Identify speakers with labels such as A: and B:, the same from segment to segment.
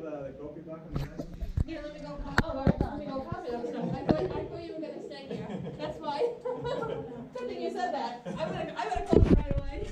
A: Yeah, let me go. Oh, let me go copy those. I thought you were gonna stay here. That's why. Good thing you said that. I would have called you right away.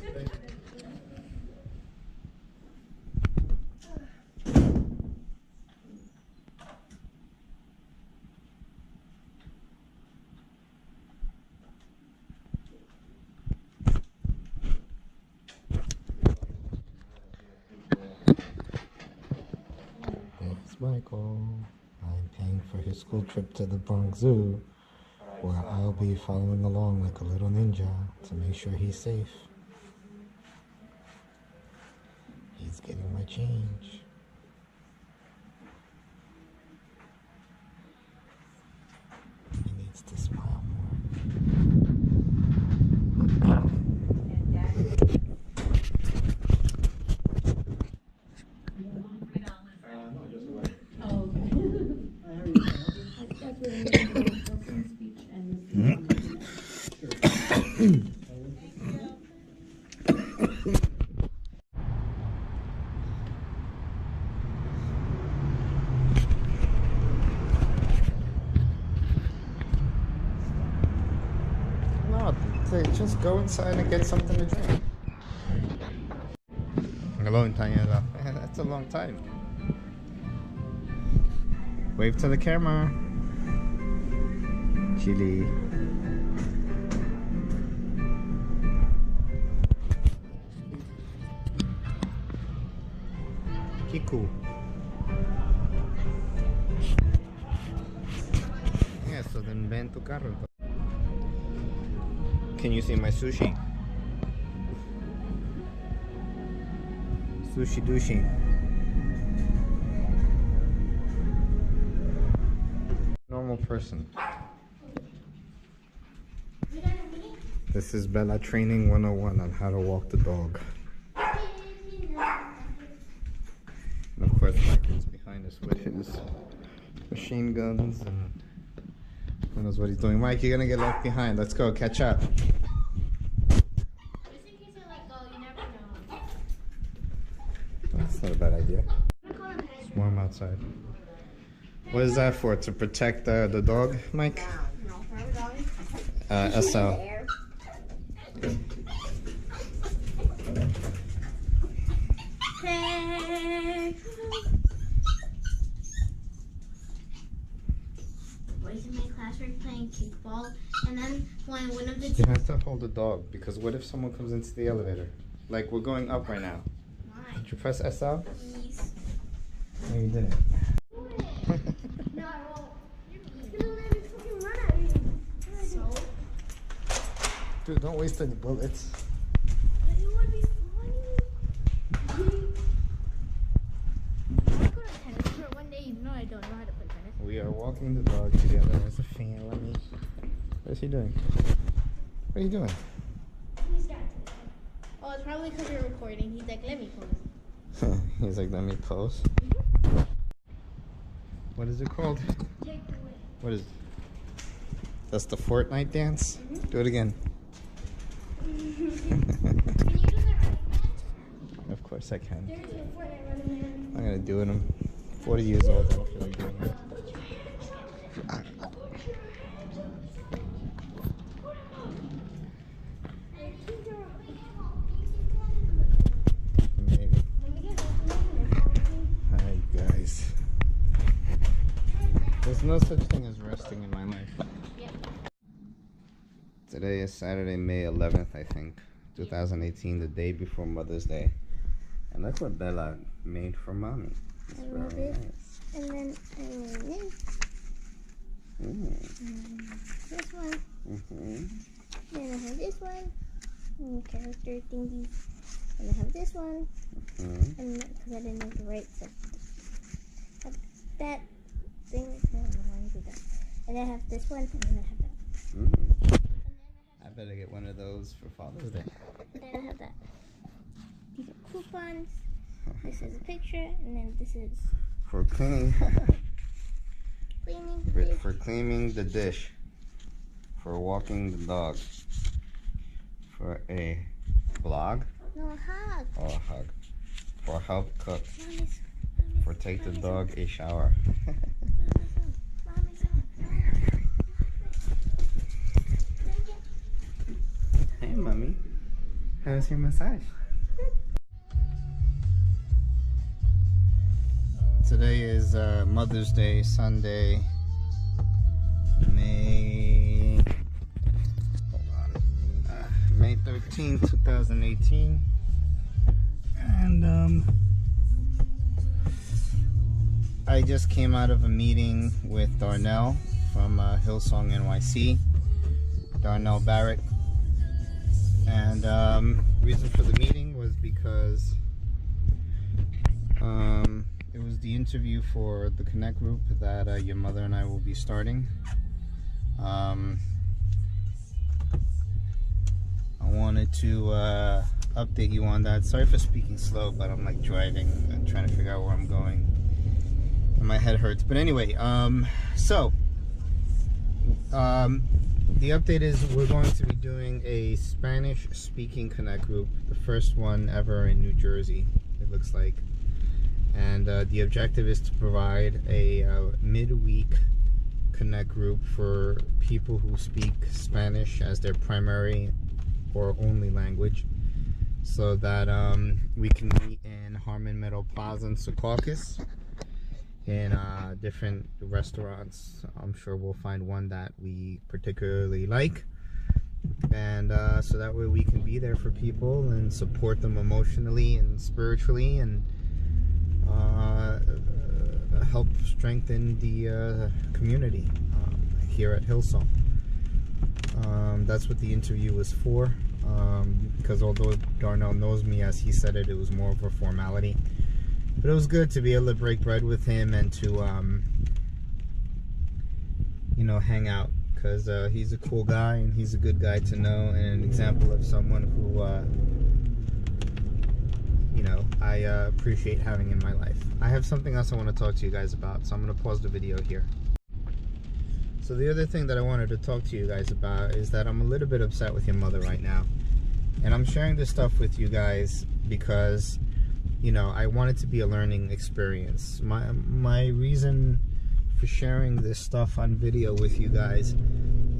B: There's Michael. I'm paying for his school trip to the Bronx Zoo, where I'll be following along like a little ninja to make sure he's safe. He's getting my change. He needs to smile more. No, just go inside and get something to drink. Hello, Tanya. That's a long time. Wave to the camera. Chili. Kiku. Yeah, so then ven tu carro. Can you see my sushi? Sushi douche. Normal person. This is Bella Training 101 on how to walk the dog. And of course Mike is behind us with his machine guns and who knows what he's doing. Mike, you're gonna get left behind. Let's go, catch up.
A: Just in case I let go, you never know.
B: That's not a bad idea. It's warm outside. What is that for? To protect the dog, Mike? SL.
A: Boys in my class were playing kickball, and then when one of the
B: You have to hold the dog because what if someone comes into the elevator? Like we're going up right now. Did you press SL? No, you didn't.
A: No, I won't. He's gonna let me fucking run at me. So?
B: Dude, don't waste any bullets.
A: But it would be funny. I want to go to tennis court one day, even though I don't know how to play tennis.
B: We are walking the dog together as a family. What is he doing? What are you doing?
A: He's got it. Oh, it's probably because you're recording. He's like, let me pose.
B: He's like, let me pose. What is it called?
A: Take the way.
B: What is it? That's the Fortnite dance? Do it again.
A: Can you do the running man?
B: Of course I can.
A: There's your Fortnite running man.
B: I'm gonna do it. I'm 40 years old. I don't feel like doing it. Maybe. Hi guys. There's no such thing as resting in my life.
A: Yeah.
B: Today is Saturday, May 11th, I think, 2018, the day before Mother's Day. And that's what Bella made for Mommy. It's very nice.
A: And then I made this. This one. Then I have this one. And character thingies. And I have this one. And because I didn't know the right stuff. I have that thing. I don't know how to do that. And I have this one. And then I have that.
B: I better get one of those for Father's Day.
A: And then I have that. These are coupons. This is a picture. And then this is
B: For cleaning.
A: cleaning. This.
B: For cleaning the dish. For walking the dog. For a vlog.
A: No, a hug.
B: Or a hug. For help cook.
A: Mommy's
B: or take the dog a shower. Hey, mommy. How was your massage? Today is Mother's Day, Sunday, May 13th, 2018. And I just came out of a meeting with Darnell from Hillsong NYC, Darnell Barrett. And reason for the meeting was because it was the interview for the Connect group that your mother and I will be starting. I wanted to update you on that. Sorry for speaking slow, but I'm like driving and trying to figure out where I'm going and my head hurts. But anyway, the update is we're going to be doing a Spanish speaking Connect group, the first one ever in New Jersey, it looks like. And the objective is to provide a midweek Connect group for people who speak Spanish as their primary or only language, so that we can meet in Harmon Meadow Plaza in Secaucus in different restaurants. I'm sure we'll find one that we particularly like, and so that way we can be there for people and support them emotionally and spiritually, and help strengthen the community here at Hillsong. That's what the interview was for, because although Darnell knows me, as he said it, it was more of a formality. But it was good to be able to break bread with him and to, you know, hang out, because he's a cool guy and he's a good guy to know, and an example of someone who, you know, I appreciate having in my life. I have something else I want to talk to you guys about, so I'm going to pause the video here. So the other thing that I wanted to talk to you guys about is that I'm a little bit upset with your mother right now. And I'm sharing this stuff with you guys because, you know, I want it to be a learning experience. My reason for sharing this stuff on video with you guys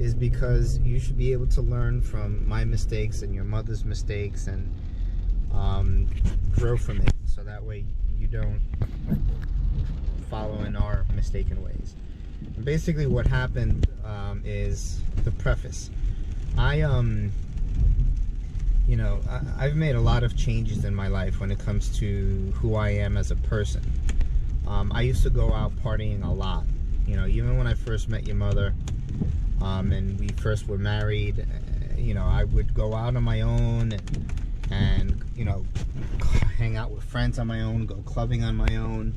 B: is because you should be able to learn from my mistakes and your mother's mistakes, and grow from it, so that way you don't follow in our mistaken ways. And basically what happened is the preface. You know, I've made a lot of changes in my life when it comes to who I am as a person. I used to go out partying a lot, you know, even when I first met your mother, and we first were married. You know, I would go out on my own and you know, hang out with friends on my own, go clubbing on my own,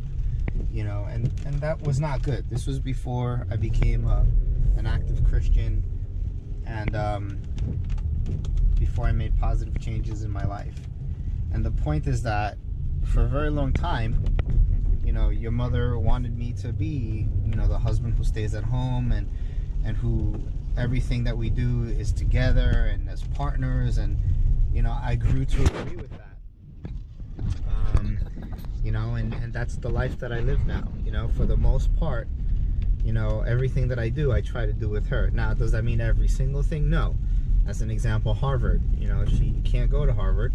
B: you know, and that was not good. This was before I became an active Christian, and before I made positive changes in my life. And the point is that for a very long time, you know, your mother wanted me to be, you know, the husband who stays at home, and who everything that we do is together and as partners. And you know, I grew to agree with that. You know, and that's the life that I live now. You know, for the most part, you know, everything that I do, I try to do with her. Now, does that mean every single thing? No. As an example, Harvard. You know, she can't go to Harvard,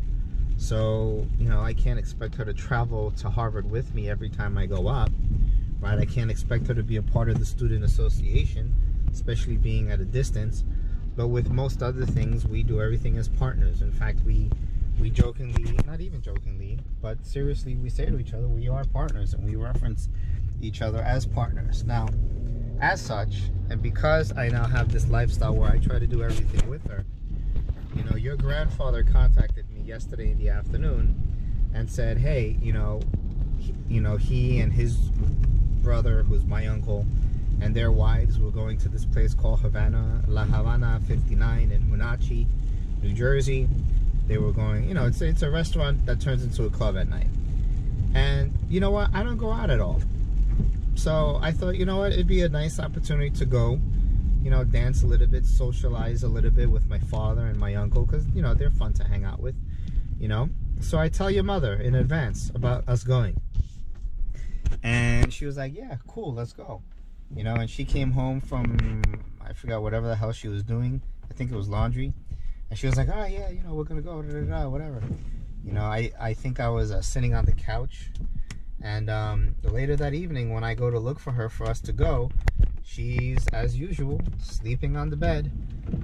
B: so, you know, I can't expect her to travel to Harvard with me every time I go up, right? I can't expect her to be a part of the student association, especially being at a distance. But with most other things, we do everything as partners. In fact, we jokingly, not even jokingly, but seriously, we say to each other, we are partners, and we reference each other as partners. Now, as such, and because I now have this lifestyle where I try to do everything with her, you know, your grandfather contacted me yesterday in the afternoon and said, hey, he and his brother, who's my uncle, and their wives were going to this place called La Havana 59 in Wenatchee, New Jersey. They were going, you know, it's a restaurant that turns into a club at night. And you know what? I don't go out at all. So I thought, you know what? It'd be a nice opportunity to go, you know, dance a little bit, socialize a little bit with my father and my uncle, because, you know, they're fun to hang out with, you know. So I tell your mother in advance about us going. she was like, yeah, cool, let's go. You know, and she came home from, I forgot, whatever the hell she was doing. I think it was laundry. And she was like, oh yeah, you know, we're gonna go, whatever. You know, I think I was sitting on the couch, and later that evening when I go to look for her for us to go, she's, as usual, sleeping on the bed,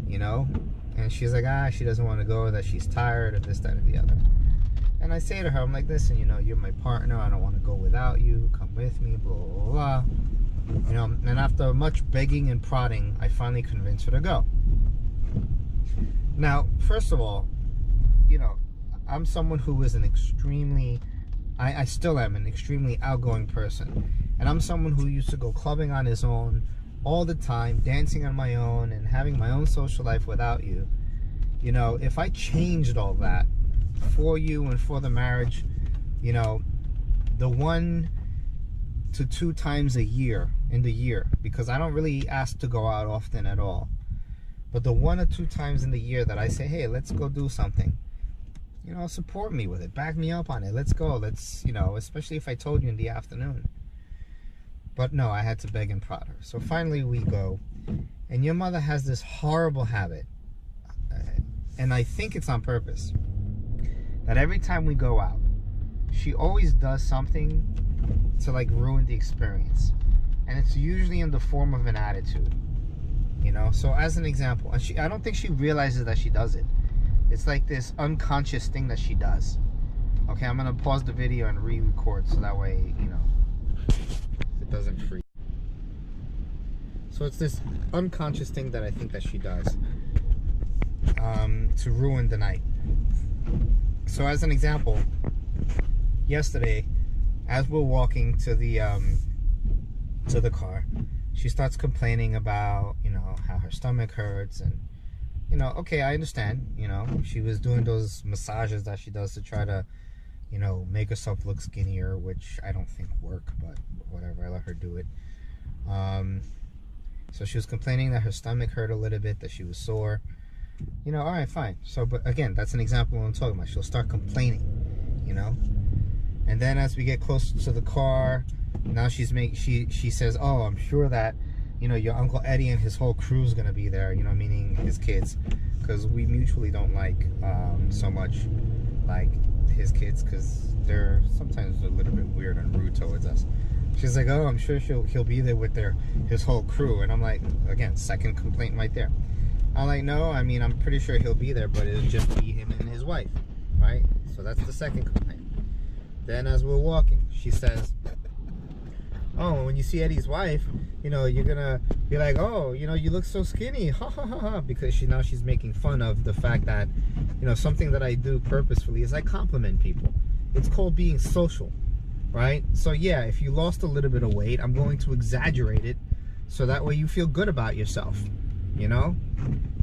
B: you know, and she's like, she doesn't want to go, that she's tired of this, that, and the other. And I say to her, I'm like, listen, you know, you're my partner, I don't want to go without you, come with me, blah, blah, blah. You know, and after much begging and prodding, I finally convinced her to go. Now, first of all, you know, I'm someone who is an extremely, I still am an extremely outgoing person. And I'm someone who used to go clubbing on his own all the time, dancing on my own, and having my own social life without you. You know, if I changed all that for you and for the marriage, you know, the 1 to 2 times a year in the year, because I don't really ask to go out often at all, but the 1 or 2 times in the year that I say, hey, let's go do something, you know, support me with it, back me up on it, let's go, let's, you know, especially if I told you in the afternoon. But no, I had to beg and prod her. So finally we go, and your mother has this horrible habit, and I think it's on purpose, that every time we go out, she always does something to like ruin the experience, and it's usually in the form of an attitude, you know. So as an example, and I don't think she realizes that she does it. It's like this unconscious thing that she does. Okay, I'm gonna pause the video and re-record so that way, you know, it doesn't freeze. So it's this unconscious thing that I think that she does to ruin the night. So as an example, yesterday, as we're walking to the car, she starts complaining about, you know, how her stomach hurts, and, you know, okay, I understand, you know, she was doing those massages that she does to try to, you know, make herself look skinnier, which I don't think work, but whatever, I let her do it. So she was complaining that her stomach hurt a little bit, that she was sore, you know, all right, fine. So, but again, that's an example of what I'm talking about. She'll start complaining, you know. And then as we get closer to the car, now she says, oh, I'm sure that, you know, your Uncle Eddie and his whole crew is going to be there, you know, meaning his kids, because we mutually don't like so much like his kids, because they're sometimes a little bit weird and rude towards us. She's like, oh, I'm sure he'll be there with his whole crew. And I'm like, again, second complaint right there. I'm like, no, I mean, I'm pretty sure he'll be there, but it'll just be him and his wife, right? So that's the second complaint. Then as we're walking, she says, oh, when you see Eddie's wife, you know, you're gonna be like, oh, you know, you look so skinny, ha ha ha ha, because she's making fun of the fact that, you know, something that I do purposefully is I compliment people. It's called being social, right? So yeah, if you lost a little bit of weight, I'm going to exaggerate it so that way you feel good about yourself, you know?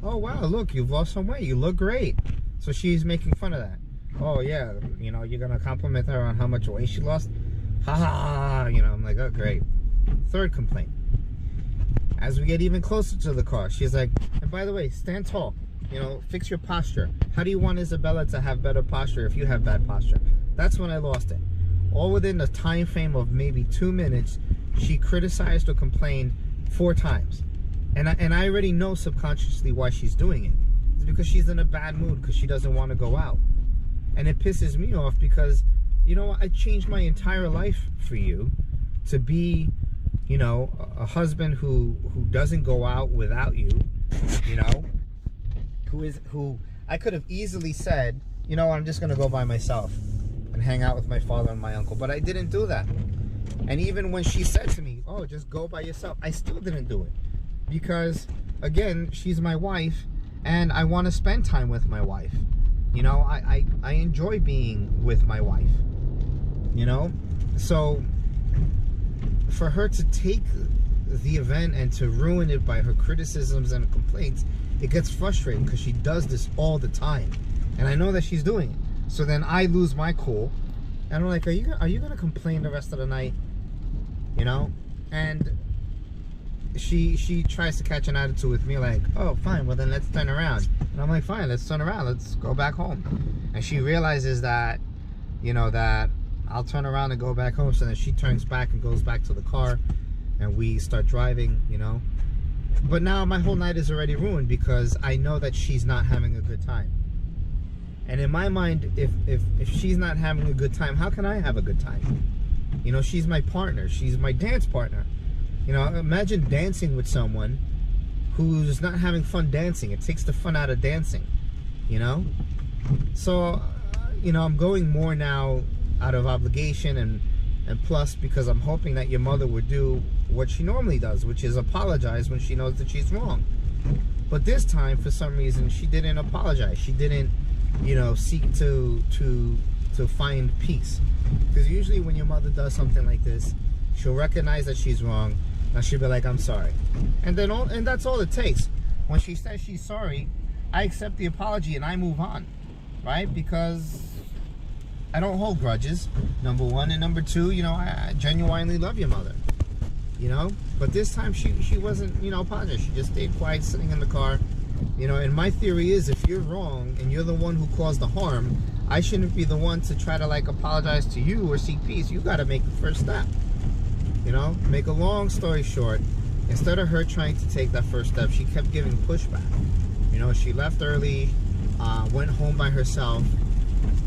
B: Oh wow, look, you've lost some weight, you look great. So she's making fun of that. Oh yeah, you know, you're gonna compliment her on how much weight she lost, ha ha, you know. I'm like, oh great. Third complaint, as we get even closer to the car, she's like, and by the way, stand tall, you know, fix your posture. How do you want Isabella to have better posture if you have bad posture? That's when I lost it. All within the time frame of maybe 2 minutes, she criticized or complained 4 times. And I already know subconsciously why she's doing it. It's because she's in a bad mood, because she doesn't want to go out. And it pisses me off because, you know, I changed my entire life for you to be, you know, a husband who doesn't go out without you, you know, who I could have easily said, you know, I'm just going to go by myself and hang out with my father and my uncle. But I didn't do that. And even when she said to me, oh, just go by yourself, I still didn't do it. Because, again, she's my wife, and I want to spend time with my wife. You know, I enjoy being with my wife, you know? So, for her to take the event and to ruin it by her criticisms and complaints, it gets frustrating because she does this all the time. And I know that she's doing it. So then I lose my cool, and I'm like, are you going to complain the rest of the night? You know? And she tries to catch an attitude with me like, oh, fine, well then let's turn around. And I'm like, fine, let's turn around, let's go back home. And she realizes that, you know, that I'll turn around and go back home. So then she turns back and goes back to the car, and we start driving, you know. But now my whole night is already ruined because I know that she's not having a good time. And in my mind, if she's not having a good time, how can I have a good time? You know, she's my partner. She's my dance partner. You know, imagine dancing with someone who's not having fun dancing. It takes the fun out of dancing, you know? So, you know, I'm going more now out of obligation and plus because I'm hoping that your mother would do what she normally does, which is apologize when she knows that she's wrong. But this time, for some reason, she didn't apologize. She didn't, you know, seek to find peace. Because usually when your mother does something like this, she'll recognize that she's wrong, and she'll be like, I'm sorry. And then and that's all it takes. When she says she's sorry, I accept the apology and I move on, right? Because I don't hold grudges, number one. And number two, you know, I genuinely love your mother, you know? But this time she wasn't, you know, apologizing. She just stayed quiet, sitting in the car. You know, and my theory is if you're wrong and you're the one who caused the harm, I shouldn't be the one to try to like apologize to you or seek peace. You got to make the first step. You know, make a long story short, instead of her trying to take that first step, she kept giving pushback. You know, she left early, went home by herself,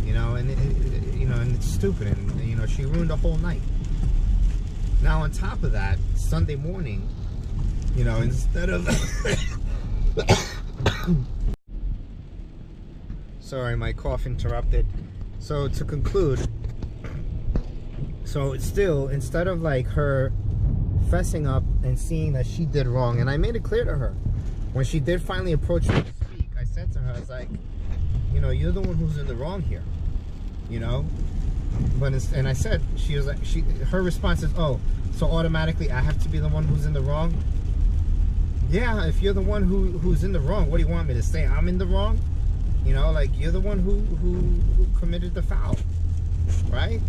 B: you know, and and it's stupid, and you know, she ruined the whole night. Now on top of that, Sunday morning, you know, instead of sorry, my cough interrupted. So to conclude, so still, instead of like her fessing up and seeing that she did wrong, and I made it clear to her when she did finally approach me to speak, I said to her, I was like, you know, you're the one who's in the wrong here, you know. But and I said, she was like, her response is, oh, so automatically I have to be the one who's in the wrong? Yeah, if you're the one who's in the wrong, what do you want me to say? I'm in the wrong? You know, like, you're the one who committed the foul, right?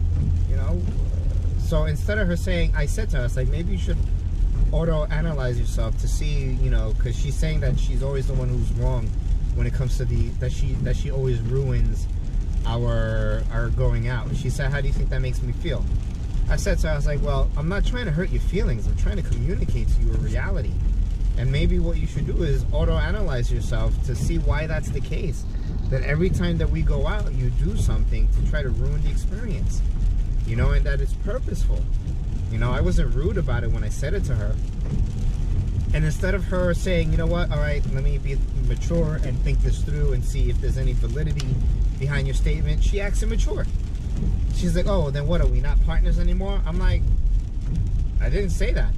B: You know, so instead of her saying, I said to her, it's like, maybe you should auto-analyze yourself to see, you know, because she's saying that she's always the one who's wrong when it comes to that she always ruins our going out. She said, how do you think that makes me feel? I said to her, I was like, well, I'm not trying to hurt your feelings. I'm trying to communicate to you a reality. And maybe what you should do is auto-analyze yourself to see why that's the case. That every time that we go out, you do something to try to ruin the experience. You know, and that it's purposeful. You know, I wasn't rude about it when I said it to her. And instead of her saying, you know what, all right, let me be mature and think this through and see if there's any validity behind your statement, she acts immature. She's like, oh, then what, are we not partners anymore? I'm like, I didn't say that.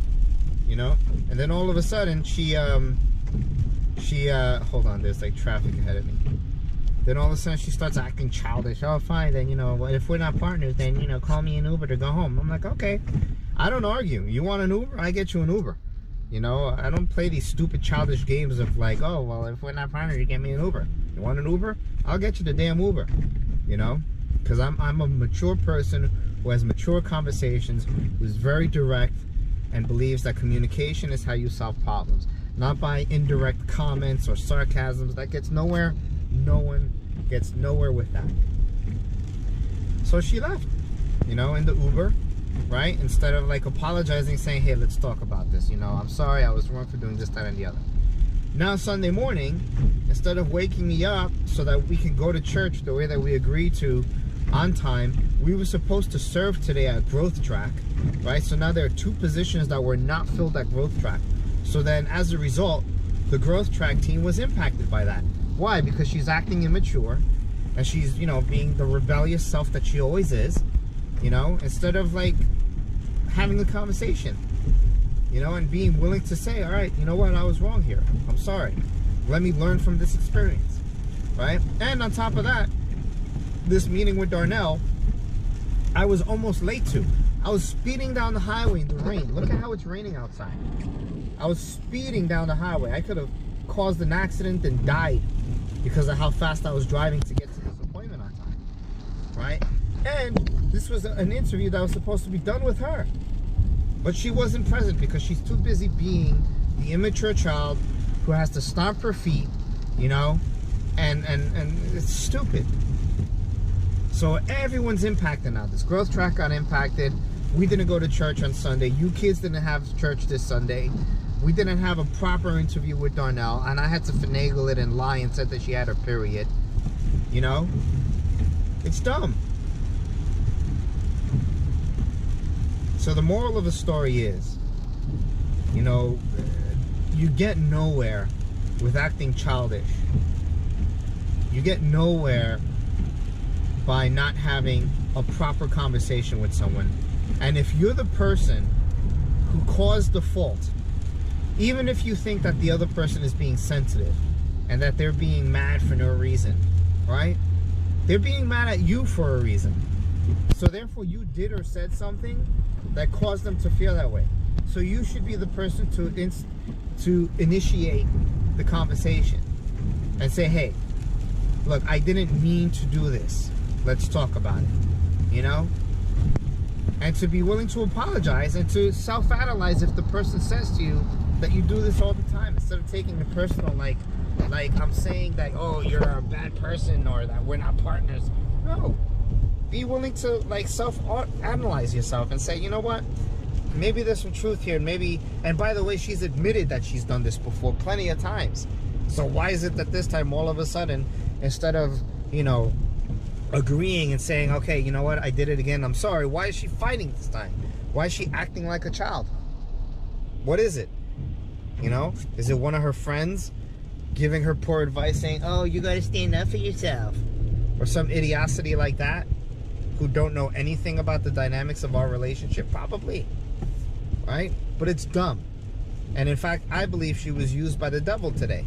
B: You know, and then all of a sudden she hold on, there's like traffic ahead of me. Then all of a sudden she starts acting childish. Oh, fine, then, you know, if we're not partners, then, you know, call me an Uber to go home. I'm like, okay, I don't argue. You want an Uber? I get you an Uber. You know, I don't play these stupid childish games of like, oh, well, if we're not partners, you get me an Uber. You want an Uber? I'll get you the damn Uber. You know, because I'm a mature person who has mature conversations, who's very direct, and believes that communication is how you solve problems, not by indirect comments or sarcasms. That gets nowhere. No one gets nowhere with that. So she left, you know, in the Uber, right? Instead of like apologizing, saying, hey, let's talk about this. You know, I'm sorry, I was wrong for doing this, that, and the other. Now Sunday morning, instead of waking me up so that we can go to church the way that we agreed to on time, we were supposed to serve today at Growth Track, right? So now there are 2 positions that were not filled at Growth Track. So then as a result, the Growth Track team was impacted by that. Why? Because she's acting immature and she's, you know, being the rebellious self that she always is, you know, instead of like having a conversation, you know, and being willing to say, all right, you know what, I was wrong here. I'm sorry. Let me learn from this experience, right? And on top of that, this meeting with Darnell, I was almost late to. I was speeding down the highway in the rain. Look at how it's raining outside. I was speeding down the highway. I could have caused an accident and died because of how fast I was driving to get to this appointment on time, right? And this was an interview that was supposed to be done with her, but she wasn't present because she's too busy being the immature child who has to stomp her feet, you know, and it's stupid. So everyone's impacted now. This growth track got impacted. We didn't go to church on Sunday. You kids didn't have church this Sunday. We didn't have a proper interview with Darnell, and I had to finagle it and lie and said that she had her period. You know? It's dumb. So the moral of the story is, you know, you get nowhere with acting childish. You get nowhere by not having a proper conversation with someone. And if you're the person who caused the fault, even if you think that the other person is being sensitive and that they're being mad for no reason, right? They're being mad at you for a reason. So therefore you did or said something that caused them to feel that way. So you should be the person to initiate the conversation and say, hey, look, I didn't mean to do this. Let's talk about it, you know? And to be willing to apologize and to self-analyze if the person says to you that you do this all the time, instead of taking it personal, like I'm saying that, oh, you're a bad person or that we're not partners. No. Be willing to like self-analyze yourself and say, you know what? Maybe there's some truth here. And by the way, she's admitted that she's done this before plenty of times. So why is it that this time all of a sudden, instead of, you know, agreeing and saying, okay, you know what, I did it again, I'm sorry, why is she fighting this time? Why is she acting like a child? What is it? You know, is it one of her friends giving her poor advice saying, oh, you gotta stand up for yourself, or some idiocity like that, who don't know anything about the dynamics of our relationship? Probably, right? But it's dumb. And in fact, I believe she was used by the devil today,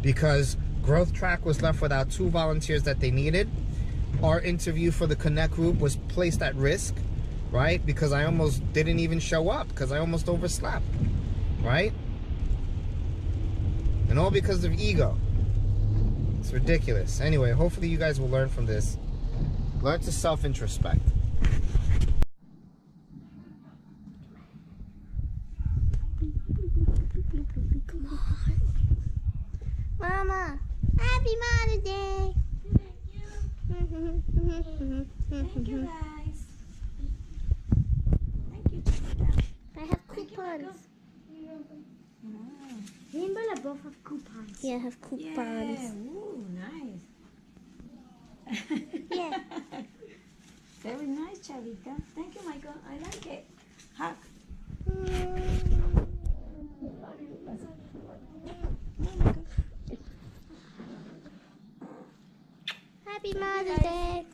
B: because Growth Track was left without 2 volunteers that they needed. Our interview for the Connect group was placed at risk, right? Because I almost didn't even show up, because I almost overslept, right? And all because of ego. It's ridiculous. Anyway, hopefully you guys will learn from this. Learn to self-introspect.
A: Come on. Mama, happy Mother's Day.
C: Thank you guys. Thank you, Chiquita.
A: I have coupons.
C: Rainbow and both have coupons.
A: Yeah, I have coupons.
C: Yeah. Ooh, nice.
A: Yeah.
C: Very nice, Chavita. Thank you, Michael. I like it. Hug.
A: Happy Mother's Day.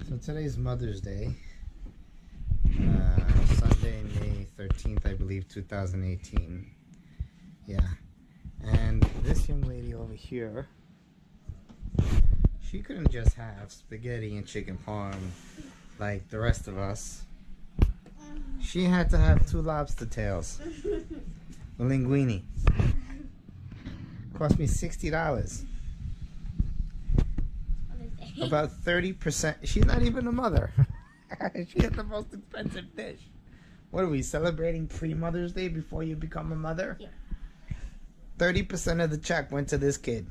B: So today's Mother's Day, Sunday, May 13th, I believe, 2018. Yeah. And this young lady over here, she couldn't just have spaghetti and chicken parm like the rest of us. She had to have 2 lobster tails. The linguine. Cost me $60. About 30%. She's not even a mother. She had the most expensive dish. What are we celebrating pre-Mother's Day before you become a mother?
A: Yeah.
B: 30% of the check went to this kid.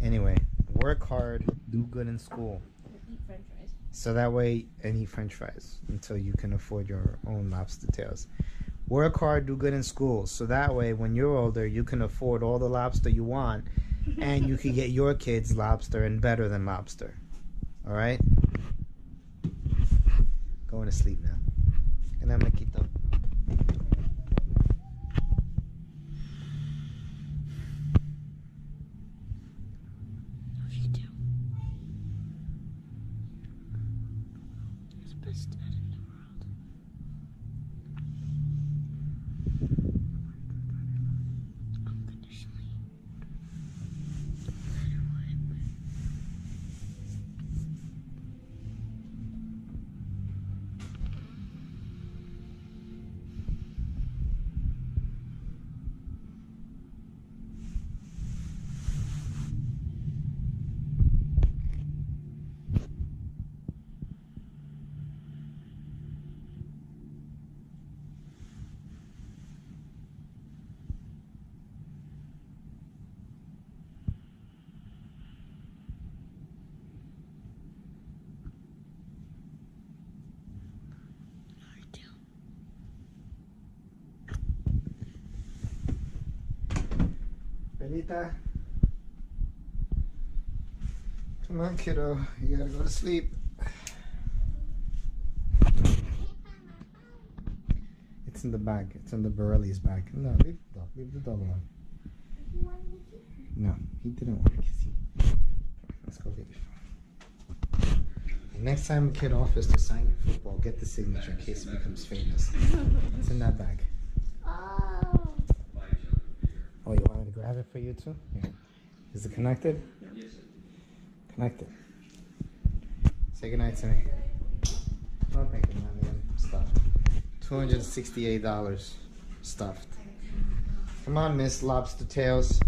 B: Anyway, work hard, do good in school.
A: Eat French fries.
B: So that way, and eat French fries until you can afford your own lobster tails. Work hard, do good in school. So that way, when you're older, you can afford all the lobster you want, and you can get your kids lobster and better than lobster. All right? Going to sleep now. And I'm Makito. Chavita. Come on, kiddo. You gotta go to sleep. It's in the bag. It's in the Borelli's bag. No, leave the dog. Leave the dog alone. No, he didn't want to kiss you. Let's go get your phone. Next time a kid offers to sign your football, get the signature in case it becomes famous. It's in that bag.
A: Oh.
B: Oh, you want me to grab it for you too? Yeah. Is it connected? Yes. Connected. Say goodnight to me. No, thank you, man. Stuffed. $268 stuffed. Come on, Miss Lobster Tails.